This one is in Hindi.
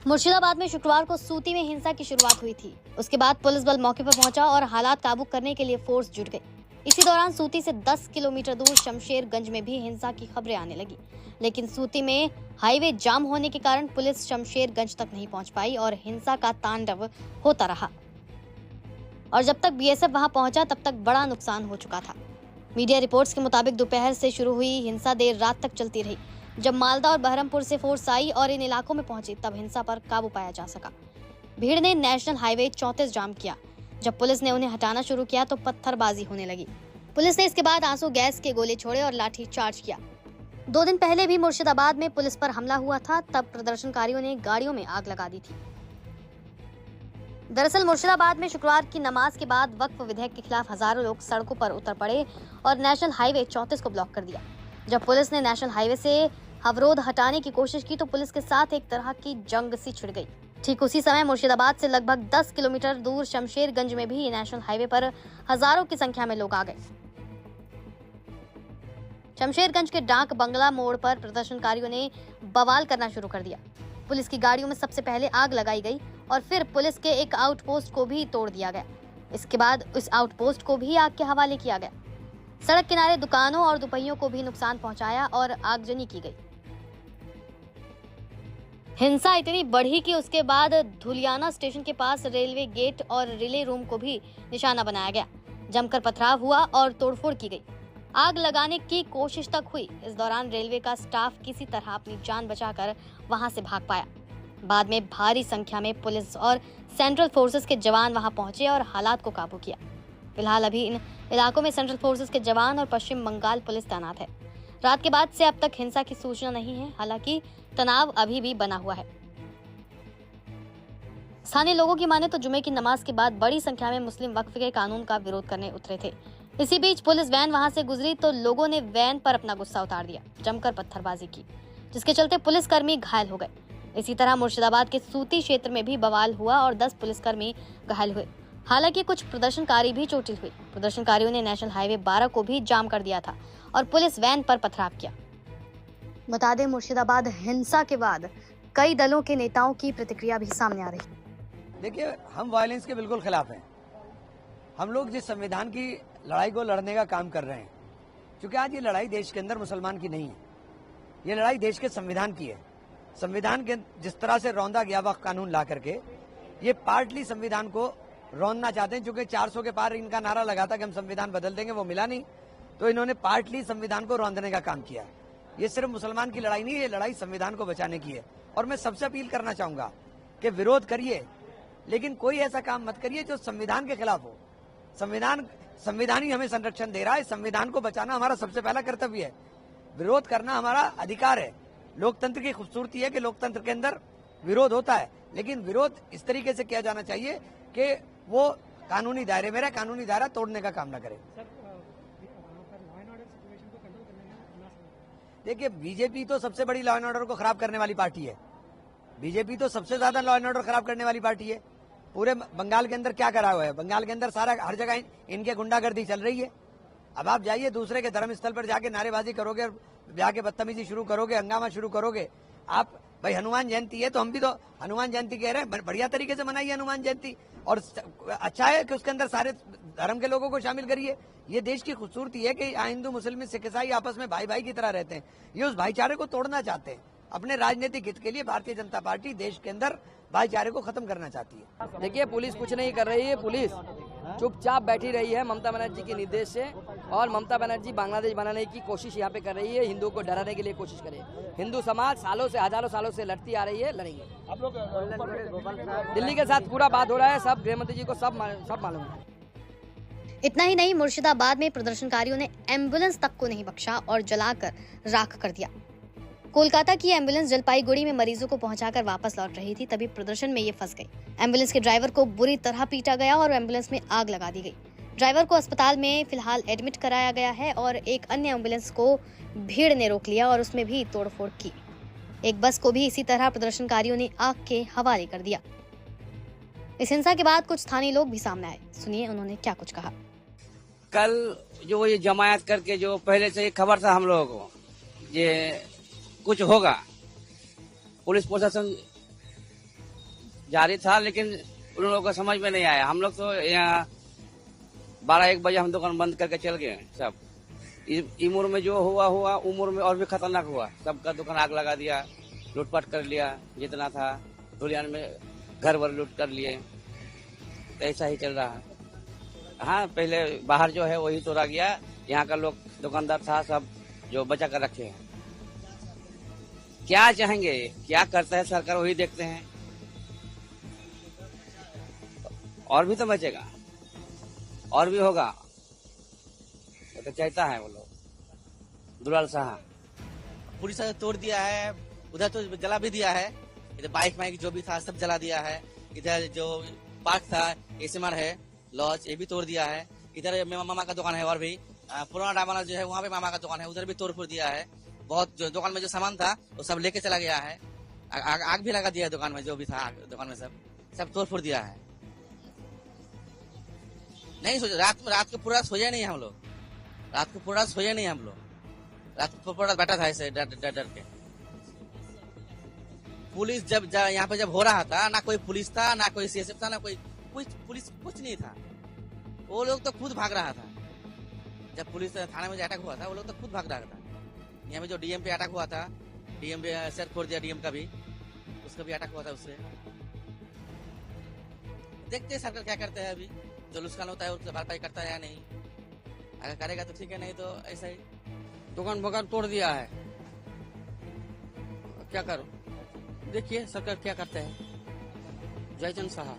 मुर्शिदाबाद में शुक्रवार को सूती में हिंसा की शुरुआत हुई थी। उसके बाद पुलिस बल मौके पर पहुंचा और हालात काबू करने के लिए फोर्स जुट गई। इसी दौरान सूती से 10 किलोमीटर दूर शमशेरगंज में भी हिंसा की खबरें आने लगी, लेकिन सूती में हाईवे जाम होने के कारण पुलिस शमशेरगंज तक नहीं पहुंच पाई और हिंसा का तांडव होता रहा। और जब तक बीएसएफ वहां पहुंचा तब तक बड़ा नुकसान हो चुका था। मीडिया रिपोर्ट्स के मुताबिक दोपहर से शुरू हुई हिंसा देर रात तक चलती रही। जब मालदा और बहरमपुर से फोर्स आई और इन इलाकों में पहुंची तब हिंसा पर काबू पाया जा सका। भीड़ ने नेशनल हाईवे 34 जाम किया। जब पुलिस ने उन्हें हटाना शुरू किया तो पत्थरबाजी होने लगी। पुलिस ने इसके बाद आंसू गैस के गोले छोड़े और लाठी चार्ज किया। 2 दिन पहले भी मुर्शिदाबाद में पुलिस पर हमला हुआ था, तब प्रदर्शनकारियों ने गाड़ियों में आग लगा दी थी। दरअसल मुर्शिदाबाद में शुक्रवार की नमाज के बाद वक्फ विधेयक के खिलाफ हजारों लोग सड़कों पर उतर पड़े और नेशनल हाईवे 34 को ब्लॉक कर दिया। जब पुलिस ने नेशनल हाईवे से अवरोध हटाने की कोशिश की तो पुलिस के साथ एक तरह की जंग सी छिड़ गई। ठीक उसी समय मुर्शिदाबाद से लगभग 10 किलोमीटर दूर शमशेरगंज में भी नेशनल हाईवे पर हजारों की संख्या में लोग आ गए। शमशेरगंज के डाक बंगला मोड़ पर प्रदर्शनकारियों ने बवाल करना शुरू कर दिया। पुलिस की गाड़ियों में सबसे पहले आग लगाई गई और फिर पुलिस के एक आउटपोस्ट को भी तोड़ दिया गया। इसके बाद उस आउटपोस्ट को भी आग के हवाले किया गया। सड़क किनारे दुकानों और दुपहियों को भी नुकसान पहुंचाया और आगजनी की गई। हिंसा इतनी बढ़ी कि उसके बाद धुलियाना स्टेशन के पास रेलवे गेट और रिले रूम को भी निशाना बनाया गया। जमकर पथराव हुआ और तोड़फोड़ की गई। आग लगाने की कोशिश तक हुई। इस दौरान रेलवे का स्टाफ किसी तरह अपनी जान बचाकर वहां से भाग पाया। बाद में भारी संख्या में पुलिस और सेंट्रल फोर्सेस के जवान वहां पहुंचे और हालात को काबू किया। फिलहाल अभी इन इलाकों में सेंट्रल फोर्सेस के जवान और पश्चिम बंगाल पुलिस तैनात है। रात के बाद से अब तक हिंसा की सूचना नहीं है, हालांकि तनाव अभी भी बना हुआ है। स्थानीय लोगों की माने तो जुमे की नमाज के बाद बड़ी संख्या में मुस्लिम वक्फ के कानून का विरोध करने उतरे थे। इसी बीच पुलिस वैन वहां से गुजरी तो लोगों ने वैन पर अपना गुस्सा उतार दिया, जमकर पत्थरबाजी की, जिसके चलते पुलिसकर्मी घायल हो गए। इसी तरह मुर्शिदाबाद के सूती क्षेत्र में भी बवाल हुआ और 10 पुलिसकर्मी घायल हुए। हालांकि कुछ प्रदर्शनकारी भी चोटिल हुए। प्रदर्शनकारियों ने नेशनल हाईवे 12 को भी जाम कर दिया था और पुलिस वैन पर पथराव किया। बता दें, मुर्शिदाबाद हिंसा के बाद कई दलों के नेताओं की प्रतिक्रिया भी सामने आ रही। देखिए, हम वायलेंस के बिल्कुल खिलाफ हैं। हम लोग जिस संविधान की लड़ाई को लड़ने का काम कर रहे हैं, क्योंकि आज ये लड़ाई देश के अंदर मुसलमान की नहीं है, ये लड़ाई देश के संविधान की है। संविधान के जिस तरह से रौंदा गया वक्त कानून ला करके ये पार्टली संविधान को रौंदना चाहते हैं। चूंकि 400 के पार इनका नारा लगा था कि हम संविधान बदल देंगे, वो मिला नहीं, तो इन्होंने पार्टली संविधान को रौंदने का काम किया। ये सिर्फ मुसलमान की लड़ाई नहीं है, ये लड़ाई संविधान को बचाने की है। और मैं सबसे अपील करना चाहूंगा कि विरोध करिए, लेकिन कोई ऐसा काम मत करिए जो संविधान के खिलाफ हो। संविधान ही हमें संरक्षण दे रहा है। संविधान को बचाना हमारा सबसे पहला कर्तव्य है। विरोध करना हमारा अधिकार है। लोकतंत्र की खूबसूरती है कि लोकतंत्र के अंदर विरोध होता है, लेकिन विरोध इस तरीके से किया जाना चाहिए कि वो कानूनी दायरे में रहे, कानूनी दायरा तोड़ने का काम न करे। देखिए, बीजेपी तो सबसे बड़ी लॉ एंड ऑर्डर को खराब करने वाली पार्टी है। बीजेपी तो सबसे ज्यादा लॉ एंड ऑर्डर खराब करने वाली पार्टी है। पूरे बंगाल के अंदर क्या करा हुआ है? बंगाल के अंदर सारा हर जगह इनके गुंडागर्दी चल रही है। अब आप जाइए दूसरे के धर्म स्थल पर जाके नारेबाजी करोगे और जाके बदतमीजी शुरू करोगे, हंगामा शुरू करोगे। आप भाई, हनुमान जयंती है तो हम भी तो हनुमान जयंती कह रहे हैं, बढ़िया तरीके से मनाइए हनुमान जयंती। और अच्छा है कि उसके अंदर सारे धर्म के लोगों को शामिल करिए। ये देश की खूबसूरती है कि हिंदू, मुस्लिम, सिख, ईसाई आपस में भाई भाई की तरह रहते हैं। ये उस भाईचारे को तोड़ना चाहते हैं। अपने राजनीतिक हित के लिए भारतीय जनता पार्टी देश के अंदर भाईचारे को खत्म करना चाहती है। देखिए, पुलिस कुछ नहीं कर रही है। पुलिस चुपचाप बैठी रही है ममता बनर्जी के निर्देश से, और ममता बनर्जी बांग्लादेश बनाने की कोशिश यहाँ पे कर रही है। हिंदू को डराने के लिए कोशिश करे। हिंदू समाज सालों से, हजारों सालों से लड़ती आ रही है, लड़ेंगे। आप लोग दिल्ली के साथ पूरा बात हो रहा है, सब गृह मंत्री जी को सब मालूम है। इतना ही नहीं, मुर्शिदाबाद में प्रदर्शनकारियों ने एम्बुलेंस तक को नहीं बख्शा और जलाकर राख कर दिया। कोलकाता की एम्बुलेंस जलपाईगुड़ी में मरीजों को पहुंचाकर वापस लौट रही थी, तभी प्रदर्शन में ये फंस गई। एम्बुलेंस के ड्राइवर को बुरी तरह पीटा गया और एम्बुलेंस में आग लगा दी गई। ड्राइवर को अस्पताल में फिलहाल एडमिट कराया गया है और एक अन्य एम्बुलेंस को भीड़ ने रोक लिया और उसमें भी तोड़फोड़ की। एक बस को भी इसी तरह प्रदर्शनकारियों ने आग के हवाले कर दिया। इस हिंसा के बाद कुछ स्थानीय लोग भी सामने आए। सुनिए उन्होंने क्या कुछ कहा। कल जो ये जमायत करके जो पहले से खबर था हम लोगों को ये कुछ होगा, पुलिस प्रशासन जारी था, लेकिन उन लोगों को समझ में नहीं आया। हम लोग तो यहाँ 12-1 बजे हम दुकान बंद करके चल गए सब। इमूर में जो हुआ उमूर में और भी खतरनाक हुआ। सबका दुकान आग लगा दिया, लूटपाट कर लिया जितना था। धुलियान में घर वर लूट कर लिए। तो ऐसा ही चल रहा है। हाँ, पहले बाहर जो है वही तोड़ा गया। यहाँ का लोग दुकानदार था सब जो बचा कर रखे हैं। क्या चाहेंगे, क्या करता है सरकार वही देखते हैं। और भी तो बचेगा, और भी होगा, तो चाहता है वो लोग। दुलाल शाह पुलिस ने तोड़ दिया है, उधर तो जला भी दिया है। इधर बाइक माइक जो भी था सब जला दिया है। इधर जो पार्क था एसएमआर है लॉज, ये भी तोड़ दिया है। इधर मेरा मामा का दुकान है और भी पुराना डाबाना जो है वहाँ पे मामा का दुकान है, उधर भी तोड़ फोड़ दिया है। बहुत जो दुकान में जो सामान था वो सब लेके चला गया है। आग भी लगा दिया है दुकान में, जो भी था दुकान में सब तोड़ फोड़ दिया है। नहीं सोचा, रात को पूरा सोया नहीं हम लोग। रात को पूरा सोया नहीं हम लोग। रात को पूरा बैठा था ऐसे डर के। पुलिस जब यहाँ पे जब हो रहा था, ना कोई पुलिस था, ना कोई सीएसएफ था, ना कोई पुलिस कुछ नहीं था। वो लोग तो खुद भाग रहा था। जब पुलिस थाने में अटैक हुआ था, वो लोग तो खुद भाग रहा था। यहाँ पे जो डीएम पे अटैक हुआ था, डीएम पे सर फोड़ दिया, डीएम का भी, उसका भी अटैक हुआ था उससे। देखते हैं सरकार क्या करते हैं। अभी जो नुकसान होता है उससे भरपाई करता है या नहीं। अगर करेगा तो ठीक है, नहीं तो ऐसा ही। दुकान बगान तोड़ दिया है, क्या करो। देखिए सरकार क्या करते हैं। जयचंद साहब।